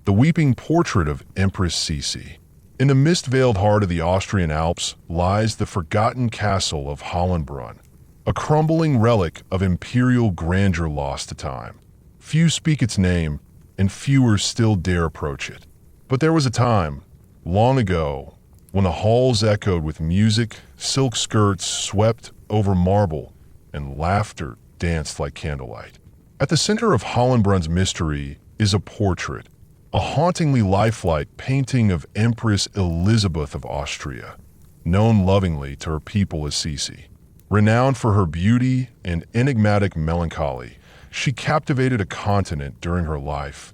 the weeping portrait of Empress Sisi. In the mist-veiled heart of the Austrian Alps lies the forgotten castle of Höllenbrunn, a crumbling relic of imperial grandeur lost to time. Few speak its name, and fewer still dare approach it. But there was a time, long ago, when the halls echoed with music, silk skirts swept over marble, and laughter danced like candlelight. At the center of Höllenbrunn's mystery is a portrait, a hauntingly lifelike painting of Empress Elisabeth of Austria, known lovingly to her people as Sisi. Renowned for her beauty and enigmatic melancholy, she captivated a continent during her life,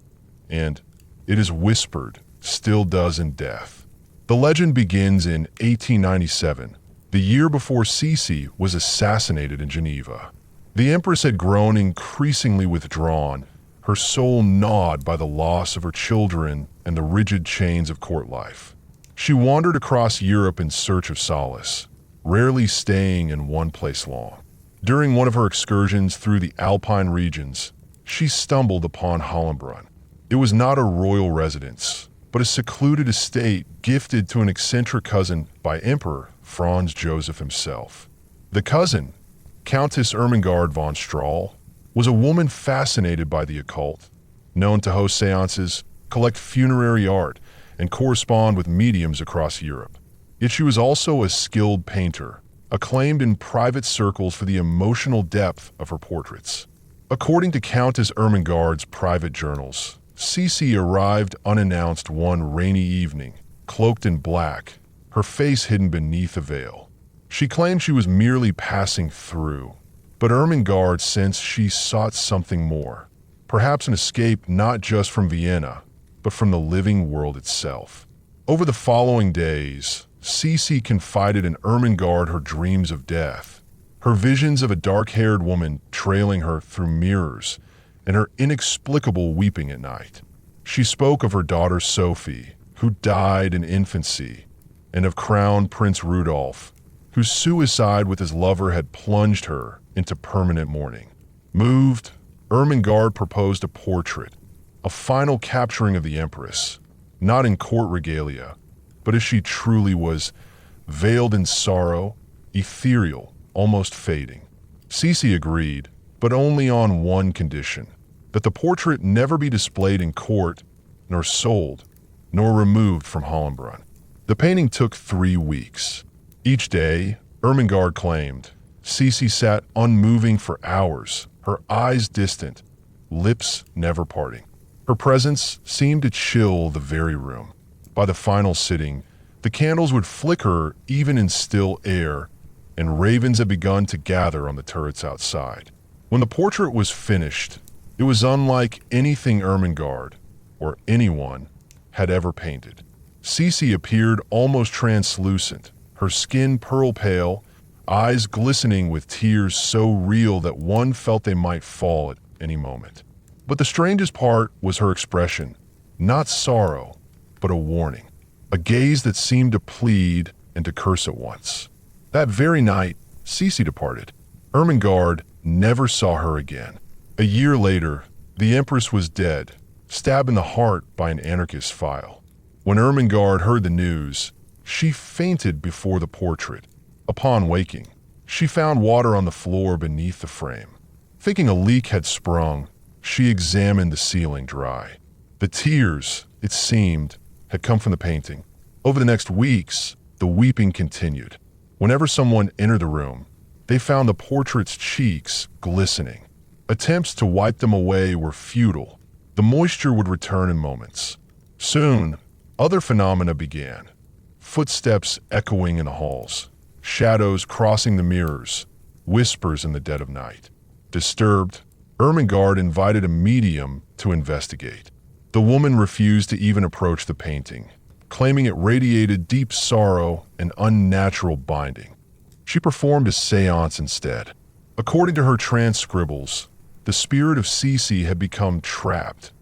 and, it is whispered, still does in death. The legend begins in 1897, the year before Sisi was assassinated in Geneva. The Empress had grown increasingly withdrawn, her soul gnawed by the loss of her children and the rigid chains of court life. She wandered across Europe in search of solace, rarely staying in one place long. During one of her excursions through the Alpine regions, she stumbled upon Höllenbrunn. It was not a royal residence, but a secluded estate gifted to an eccentric cousin by Emperor Franz Joseph himself. The cousin, Countess Ermengarde von Strahl, was a woman fascinated by the occult, known to host seances, collect funerary art, and correspond with mediums across Europe. Yet she was also a skilled painter, acclaimed in private circles for the emotional depth of her portraits. According to Countess Ermengarde's private journals, Sisi arrived unannounced one rainy evening, cloaked in black, her face hidden beneath a veil. She claimed she was merely passing through, but Ermengarde sensed she sought something more, perhaps an escape not just from Vienna, but from the living world itself. Over the following days, Sisi confided in Ermengarde her dreams of death, her visions of a dark-haired woman trailing her through mirrors, and her inexplicable weeping at night. She spoke of her daughter Sophie, who died in infancy, and of Crown Prince Rudolph, whose suicide with his lover had plunged her into permanent mourning. Moved, Ermengarde proposed a portrait, a final capturing of the Empress, not in court regalia, but as she truly was, veiled in sorrow, ethereal, almost fading. Sisi agreed, but only on one condition: that the portrait never be displayed in court, nor sold, nor removed from Höllenbrunn. The painting took 3 weeks. Each day, Ermengarde claimed, Sisi sat unmoving for hours, her eyes distant, lips never parting. Her presence seemed to chill the very room. By the final sitting, the candles would flicker even in still air, and ravens had begun to gather on the turrets outside. When the portrait was finished, it was unlike anything Ermengarde, or anyone, had ever painted. Sisi appeared almost translucent, her skin pearl pale, eyes glistening with tears so real that one felt they might fall at any moment. But the strangest part was her expression, not sorrow, but a warning, a gaze that seemed to plead and to curse at once. That very night, Sisi departed. Ermengarde never saw her again. A year later, the Empress was dead, stabbed in the heart by an anarchist file. When Ermengarde heard the news, she fainted before the portrait. Upon waking, she found water on the floor beneath the frame. Thinking a leak had sprung, she examined the ceiling dry. The tears, it seemed, had come from the painting. Over the next weeks, the weeping continued. Whenever someone entered the room, they found the portrait's cheeks glistening. Attempts to wipe them away were futile. The moisture would return in moments. Soon, other phenomena began. Footsteps echoing in the halls, shadows crossing the mirrors, whispers in the dead of night. Disturbed, Ermengarde invited a medium to investigate. The woman refused to even approach the painting, claiming it radiated deep sorrow and unnatural binding. She performed a seance instead. According to her transcribbles, the spirit of Sisi had become trapped,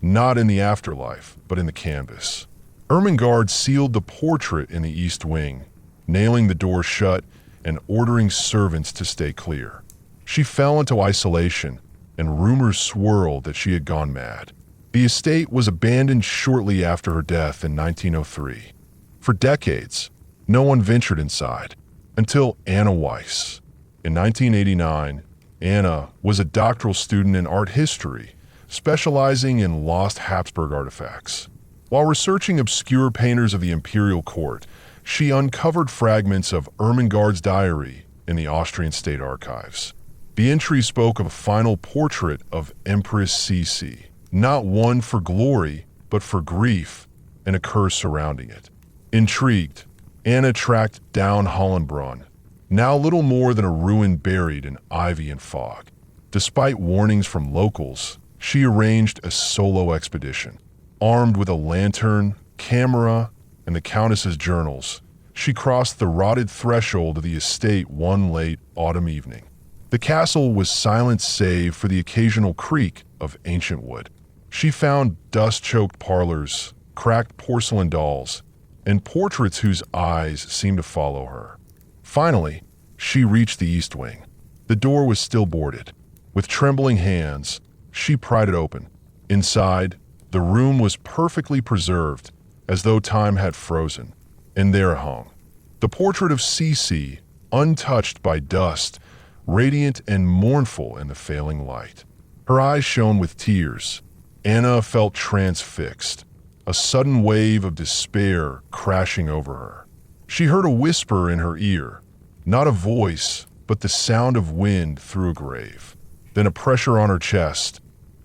not in the afterlife, but in the canvas. Ermengarde sealed the portrait in the east wing, nailing the door shut and ordering servants to stay clear. She fell into isolation, and rumors swirled that she had gone mad. The estate was abandoned shortly after her death in 1903. For decades, no one ventured inside, until Anna Weiss. In 1989, Anna was a doctoral student in art history, specializing in lost Habsburg artifacts. While researching obscure painters of the imperial court, she uncovered fragments of Ermengarde's diary in the Austrian state archives. The entry spoke of a final portrait of Empress Sisi, not one for glory, but for grief and a curse surrounding it. Intrigued, Anna tracked down Höllenbrunn, now little more than a ruin buried in ivy and fog. Despite warnings from locals, she arranged a solo expedition. Armed with a lantern, camera, and the Countess's journals, she crossed the rotted threshold of the estate one late autumn evening. The castle was silent save for the occasional creak of ancient wood. She found dust-choked parlors, cracked porcelain dolls, and portraits whose eyes seemed to follow her. Finally, she reached the east wing. The door was still boarded. With trembling hands, she pried it open. Inside, the room was perfectly preserved, as though time had frozen, and there hung the portrait of Sisi, untouched by dust, radiant and mournful in the failing light. Her eyes shone with tears. Anna felt transfixed, a sudden wave of despair crashing over her. She heard a whisper in her ear, not a voice, but the sound of wind through a grave. Then a pressure on her chest,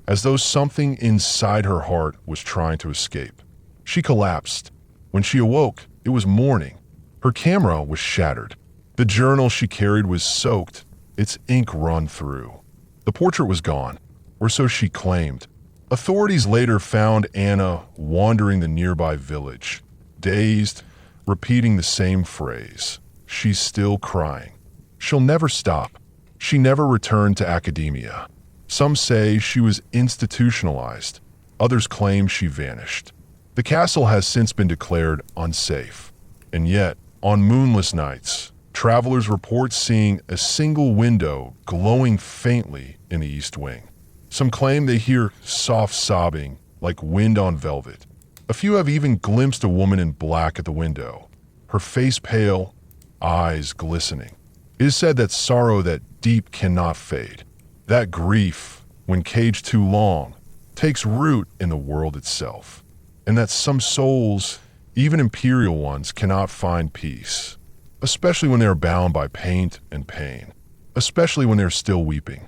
as though something inside her heart was trying to escape. She collapsed. When she awoke, it was morning. Her camera was shattered. The journal she carried was soaked, its ink run through. The portrait was gone, or so she claimed. Authorities later found Anna wandering the nearby village, dazed, repeating the same phrase. She's still crying. She'll never stop. She never returned to academia. Some say she was institutionalized. Others claim she vanished. The castle has since been declared unsafe. And yet, on moonless nights, travelers report seeing a single window glowing faintly in the east wing. Some claim they hear soft sobbing, like wind on velvet. A few have even glimpsed a woman in black at the window, her face pale, eyes glistening. It is said that sorrow that deep cannot fade, that grief, when caged too long, takes root in the world itself, and that some souls, even imperial ones, cannot find peace, especially when they are bound by pain and pain, especially when they are still weeping.